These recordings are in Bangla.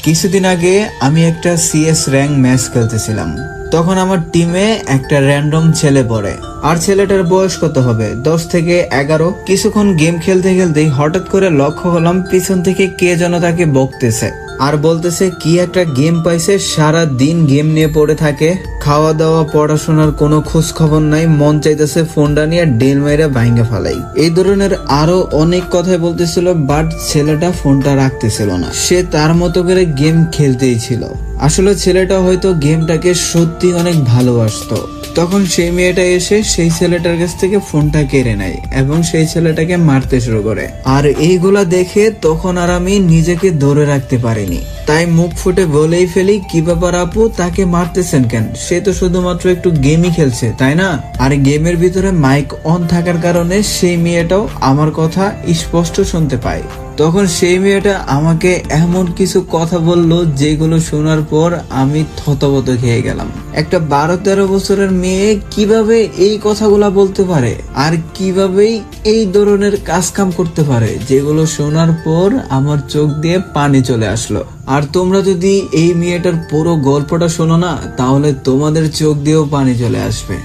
কিছুদিন আগে আমি একটা সিএস র্যাঙ্ক ম্যাচ খেলতেছিলাম। তখন আমার টিমে একটা র্যান্ডম ছেলে পড়ে। আর ছেলেটার বয়স কত হবে, 10 থেকে 11। কিছুক্ষণ গেম খেলতে খেলতেই হঠাৎ করে লক্ষ্য করলাম পিছন থেকে কে যেন তাকে বকতেছে আর বলতেছে কি একটা গেম পাইছে, সারা দিন গেম নিয়ে পড়ে থাকে, খাওয়া দাওয়া পড়াশোনার কোনো খোঁজ খবর নাই, মন চাইতেছে ফোনটা নিয়ে ডেল মেরে ভাঙ্গা ফালাই। এই ধরনের আরো অনেক কথাই বলতেছিল, বাট ছেলেটা ফোনটা রাখতেছিল না, সে তার মতো করে গেম খেলতেই ছিল। আসলে ছেলেটা হয়তো গেমটাকে সত্যি অনেক ভালোবাসতো। তখন সেই মেয়েটা এসে সেই ছেলেটার কাছ থেকে ফোনটা কেড়ে নেয় এবং সেই ছেলেটাকে মারতে শুরু করে। আর এইগুলা দেখে তখন আর আমি নিজেকে ধরে রাখতে পারিনি, তাই মুখ ফুটে বলেই ফেলি, কি ব্যাপার আপু, তাকে মারতেছেন কেন? সে তো শুধুমাত্র একটু গেমই খেলছে, তাই না? আর গেমের ভিতরে মাইক অন থাকার কারণে সেই মেয়েটাও আমার কথা স্পষ্ট শুনতে পায়। তখন সেই মেয়েটা আমাকে এমন কিছু কথা বললো যেগুলো শোনার পর আমি থতমত খেয়ে গেলাম। একটা 12-13 বছরের মেয়ে কিভাবে এই কথাগুলা বলতে পারে আর কিভাবেই এই ধরনের কাজ কাম করতে পারে, যেগুলো শোনার পর আমার চোখ দিয়ে পানি চলে আসলো। আর তোমরা যদি এই মেয়েটার পুরো গল্পটা শোনো না, তাহলে তোমাদের চোখ দিয়েও পানি চলে আসবে।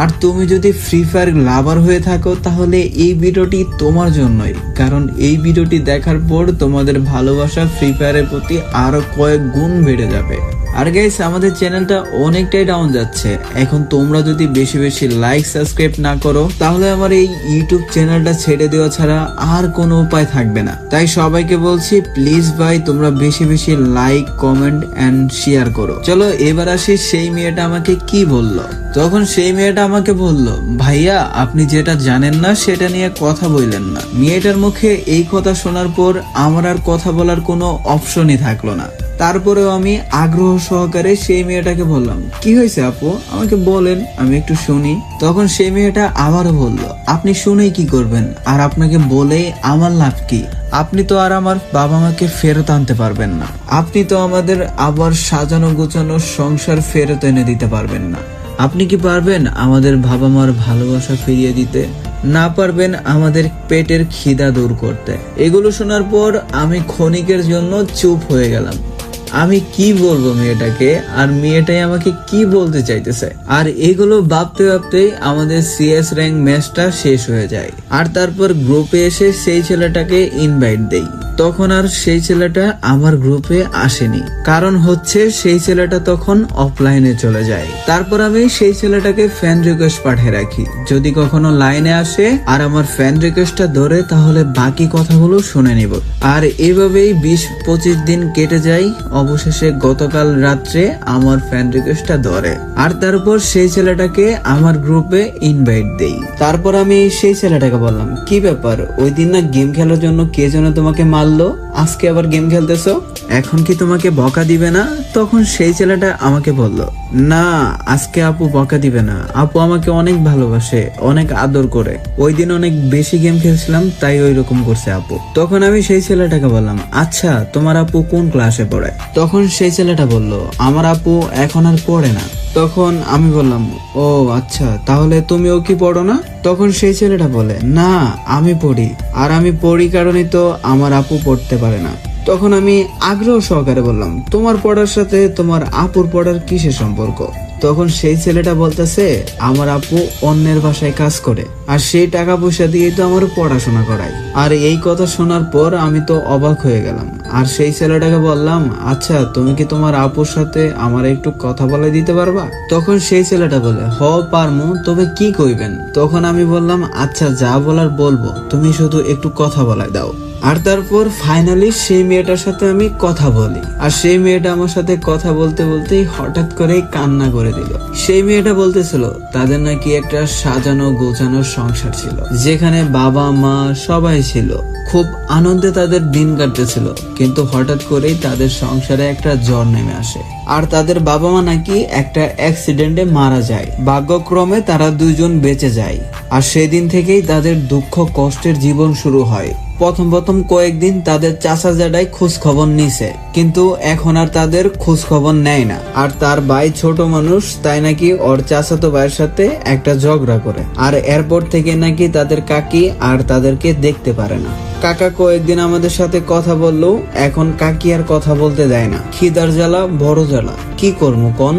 আর তুমি যদি ফ্রি ফায়ার লাভার হয়ে থাকো, তাহলে এই ভিডিওটি তোমার জন্যই, কারণ এই ভিডিওটি দেখার পর তোমাদের ভালোবাসা ফ্রি ফায়ারের প্রতি আরো কয়েক গুণ বেড়ে যাবে। আর গাইস, আমাদের চ্যানেলটা অনেকটাই ডাউন যাচ্ছে। এখন তোমরা যদি বেশি বেশি লাইক সাবস্ক্রাইব না করো, তাহলে আমার এই ইউটিউব চ্যানেলটা ছেড়ে দেওয়া ছাড়া আর কোনো উপায় থাকবে না। তাই সবাইকে বলছি, প্লিজ ভাই তোমরা বেশি বেশি লাইক, কমেন্ট এন্ড শেয়ার করো। চলো এবার আসি সেই মেয়েটা আমাকে কি বললো। তখন সেই মেয়েটা আমাকে বলল, ভাইয়া আপনি যেটা জানেন না সেটা নিয়ে কথা বললেন না। মেয়েটার মুখে এই কথা শোনার পর আমার আর কথা বলার কোনো অপশনই থাকলো না। তারপরেও আমি আগ্রহ সহকারে সেই মেয়েটাকে বললাম, কি হয়েছে আপু, আমাকে বলেন, আমি একটু শুনি। তখন সেই মেয়েটা আবারও বলল, আপনি শুনেই কি করবেন, আর আপনাকে বলেই আমার লাভ কি? আপনি তো আর আমার বাবা মাকে ফেরত আনতে পারবেন না, আপনি তো আমাদের আবার সাজানো গোছানো সংসার ফেরত এনে দিতে পারবেন না। আপনি কি পারবেন আমাদের বাবা মার ভালোবাসা ফিরিয়ে দিতে? না পারবেন আমাদের পেটের খিদা দূর করতে। এগুলো শোনার পর আমি ক্ষণিকের জন্য চুপ হয়ে গেলাম। আমি কি বলবো মেয়েটাকে, আর মেয়েটাই আমাকে কি বলতে চাইতেছে। আর এগুলো ভাবতে ভাবতেই আমাদের সিএস র্যাঙ্ক ম্যাচটা শেষ হয়ে যায়। আর তারপর গ্রুপে এসে সেই ছেলেটাকে ইনভাইট দেই। তখন আর সেই ছেলেটা আমার গ্রুপে আসেনি, কারণ হচ্ছে সেই ছেলেটা তখন অফলাইনে চলে যায়। তারপর আমি সেই ছেলেটাকে ফ্যান রিকোয়েস্ট পাঠিয়ে রাখি, যদি কখনো লাইনে আসে আর আমার ফ্যান রিকোয়েস্টটা ধরে, তাহলে বাকি কথাগুলো শুনে নিব। আর এভাবেই 20-25 দিন কেটে যায়। অবশেষে গতকাল রাত্রে আমার ফ্যান রিকোয়েস্টটা ধরে, আর তারপর সেই ছেলেটাকে আমার গ্রুপে ইনভাইট দেই। তারপর আমি সেই ছেলেটাকে বললাম, কি ব্যাপার, ওই দিন না গেম খেলার জন্য কে যেন তোমাকে মারলো, আজকে আবার গেম খেলতেছো, এখন কি তোমাকে বকা দিবে না? তখন সেই ছেলেটা আমাকে বলল, না আজকে আপু বকা দিবে না, আপু আমাকে অনেক ভালোবাসে, অনেক আদর করে, ওই দিন অনেক বেশি গেম খেলছিলাম তাই ওই রকম করছে আপু। তখন আমি সেই ছেলেটাকে বললাম, আচ্ছা তোমার আপু কোন ক্লাসে পড়ে? তখন সেই ছেলেটা বলল, আমার আপু এখন আর পড়ে না। তখন আমি বললাম, ও আচ্ছা, তাহলে তুমিও কি পড়ো না? তখন সেই ছেলেটা বলে, না আমি পড়ি, আর আমি পড়ি কারণে তো আমার আপু পড়তে পারে না। তখন আমি আগ্রহ সহকারে বললাম, তোমার পড়ার সাথে তোমার আপুর পড়ার কিসের সম্পর্ক? তখন সেই ছেলেটা বলতেছে, আমার আপু অন্যের বাসায় কাজ করে, আর সেই টাকা পয়সা দিয়েই তো আমার পড়াশোনা করায়। আর এই কথা শোনার পর আমি তো অবাক হয়ে গেলাম। আর সেই ছেলেটাকে বললাম, আচ্ছা তুমি কি তোমার আপুর সাথে আমার একটু কথা বলে দিতে পারবা? তখন সেই ছেলেটা বলে, হ পারমু, তবে কি কইবেন? তখন আমি বললাম, আচ্ছা যা বলার বলবো, তুমি শুধু একটু কথা বলাই দাও। আর তারপর ফাইনালি সেই মেয়েটার সাথে আমি কথা বলি, আর সেই মেয়েটা আমার সাথে কথা বলতে বলতেই হঠাৎ করেই কান্না করে দিল। সেই মেয়েটা বলতেছিল তাদের নাকি একটা সাজানো গোছানো সংসার ছিল, যেখানে বাবা মা সবাই ছিল, খুব আনন্দে তাদের দিন কাটতেছিল, কিন্তু হঠাৎ করেই তাদের সংসারে একটা জ্বর নেমে আসে। আর তাদের বাবা মা নাকি একটা অ্যাক্সিডেন্টে মারা যায়, ভাগ্যক্রমে তারা দুইজন বেঁচে যায়। আর সেদিন থেকেই তাদের দুঃখ কষ্টের জীবন শুরু হয়। প্রথম প্রথম কয়েকদিন তাদের চাচা জেঠাই খোঁজ খবর নিছে, কিন্তু এখন আর তাদের খোঁজ খবর নেয় না। আর তার ভাই ছোট মানুষ, তাই নাকি ওর চাচাতো ভাইয়ের সাথে একটা ঝগড়া করে, আর এরপর থেকে নাকি তাদের কাকি আর তাদেরকে দেখতে পারে না। কাকা কয়েকদিন আমাদের সাথে কথা বললেও এখন কাকি আর কথা বলতে দেয় না। খিদার জ্বালা বড় জ্বালা, কি করবো কোন?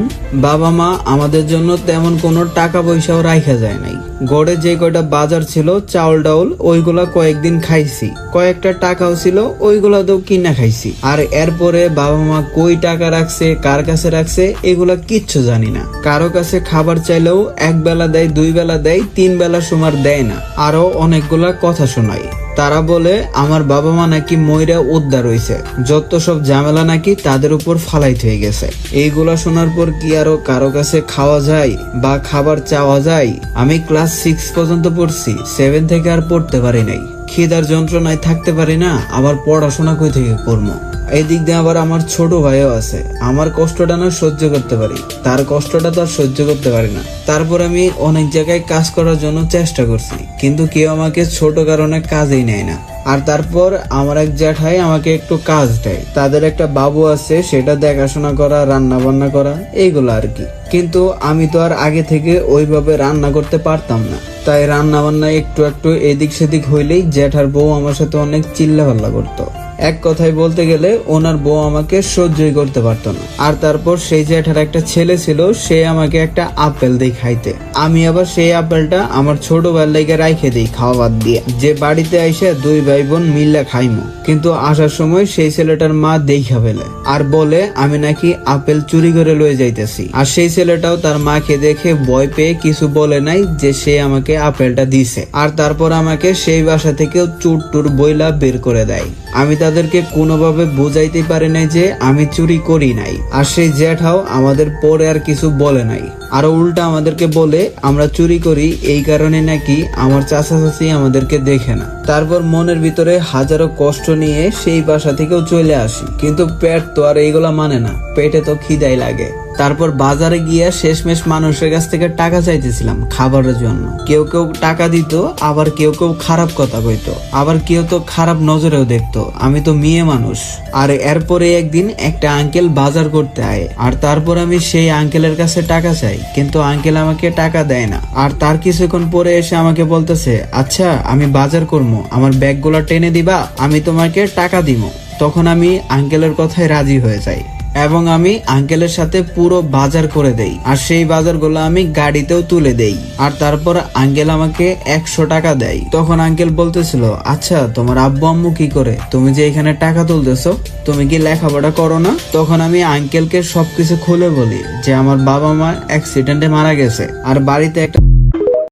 বাবা মা আমাদের জন্য তেমন কোনো টাকা পয়সাও রাখা যায় নাই। গড়ে যে কয়টা বাজার ছিল, চাউল ডাউল, ওইগুলা কয়েকদিন খাইছি। কয়েকটা টাকাও ছিল, ওইগুলা তো কিনা খাইছি। আর এরপরে বাবা মা কই টাকা রাখছে, কার কাছে রাখছে, এগুলা কিচ্ছু জানি না। কারো কাছে খাবার চাইলেও এক বেলা দেয়, দুই বেলা দেয়, তিন বেলা সময় দেয় না। আরো অনেকগুলা কথা শোনায়। তারা বলে আমার বাবা মা নাকি ময়রা উদ্ধার হইছে, যত সব ঝামেলা নাকি তাদের উপর ফালাইতে হয়ে গেছে। এইগুলা শোনার পর কি আরো কারো কাছে খাওয়া যায় বা খাবার চাওয়া যায়? আমি ক্লাস 6 পর্যন্ত পড়ছি, 7 থেকে আর পড়তে পারি নাই। খিদার যন্ত্রণায় থাকতে পারি না, আবার পড়াশোনা কই থেকে করবো? এই দিক দিয়ে আবার আমার ছোট ভাইও আছে। আমার কষ্টটা না সহ্য করতে পারি, তার কষ্টটা তো আর সহ্য করতে পারি না। তারপর আমি অনেক জায়গায় কাজ করার জন্য চেষ্টা করছি, কিন্তু কেউ আমাকে ছোট কারণে কাজেই নেয় না। আর তারপর আমার এক জ্যাঠাই আমাকে একটু কাজ দেয়। তাদের একটা বাবু আছে, সেটা দেখাশোনা করা, রান্না বান্না করা, এইগুলো আর কি। কিন্তু আমি তো আর আগে থেকে ওইভাবে রান্না করতে পারতাম না, তাই রান্না বান্না একটু একটু এদিক সেদিক হইলেই জ্যাঠার বউ আমার সাথে অনেক চিল্লাপাল্লা করতো। এক কথায় বলতে গেলে ওনার বউ আমাকে সহ্যই করতে পারতো না। আর তারপর সেই জ্যাঠার একটা ছেলে ছিল, সে আমাকে একটা আপেল দেই খাইতে। আমি আবার সেই আপেলটা আমার ছোট ভাইয়ের লাইগে রাইখে দিই খাওয়া বাদ দিয়ে, যে বাড়িতে আইসে দুই ভাই বোন মিল্লা খাইমো। কিন্তু আসার সময় সেই ছেলেটার মা দেখা ফেলে আর বলে আমি নাকি আপেল চুরি করে লয়ে যাইতেছি। আর সেই ছেলেটাও তার মাকে দেখে ভয় পেয়ে কিছু বলে নাই, যে সে আমাকে আপেলটা দিছে। আর তারপর আমাকে সেই বাসা থেকেও চুর টুর বইলা বের করে দেয়। আমি তাদেরকে কোনোভাবে বুঝাইতে পারি নাই যে আমি চুরি করি নাই। আর সেই জ্যাঠাও আমাদের পরে আর কিছু বলে নাই, আরো উল্টা আমাদেরকে বলে আমরা চুরি করি এই কারণে নাকি আমার চাচা চাচি আমাদেরকে দেখে না। তারপর মনের ভিতরে হাজারো কষ্ট নিয়ে সেই বাসা থেকেও চলে আসি, কিন্তু পেট তো আর এইগুলা মানে না, পেটে তো খিদাই লাগে। তারপর বাজারে গিয়ে শেষমেশ মানুষের কাছ থেকে টাকা চাইতেছিলাম খাবারের জন্য। কেউ কেউ টাকা দিত, আবার কেউ কেউ খারাপ কথা কইতো, আবার কেউ তো খারাপ নজরেও দেখতো। আমি তো মেয়ে মানুষ। আর এরপরে একদিন একটা আঙ্কেল বাজার করতে আয়, আর তারপর আমি সেই আঙ্কেলের কাছে টাকা চাই, কিন্তু আঙ্কেল আমাকে টাকা দেয় না। আর তার কিছুক্ষণ পরে এসে আমাকে বলতেছে, আচ্ছা আমি বাজার করবো, আমার ব্যাগগুলো টেনে দিবা, আমি তোমাকে টাকা দিব। তখন আমি আঙ্কেলের কথায় রাজি হয়ে যাই এবং আমি আঙ্কেলের সাথে পুরো বাজার করে দেই। আর সেই বাজারগুলো আমি গাড়িতেও তুলে দেই। আর তারপর আঙ্কেল আমাকে 100 টাকা দেয়। তখন আঙ্কেল বলতেছিল, আচ্ছা তোমার আব্বু আম্মু কি করে? তুমি যে এখানে টাকা তুলতেছো, তুমি কি লেখাপড়া করো না? তখন আমি আঙ্কেলকে সবকিছু খুলে বলি যে আমার বাবা মা অ্যাক্সিডেন্টে মারা গেছে, আর বাড়িতে একটা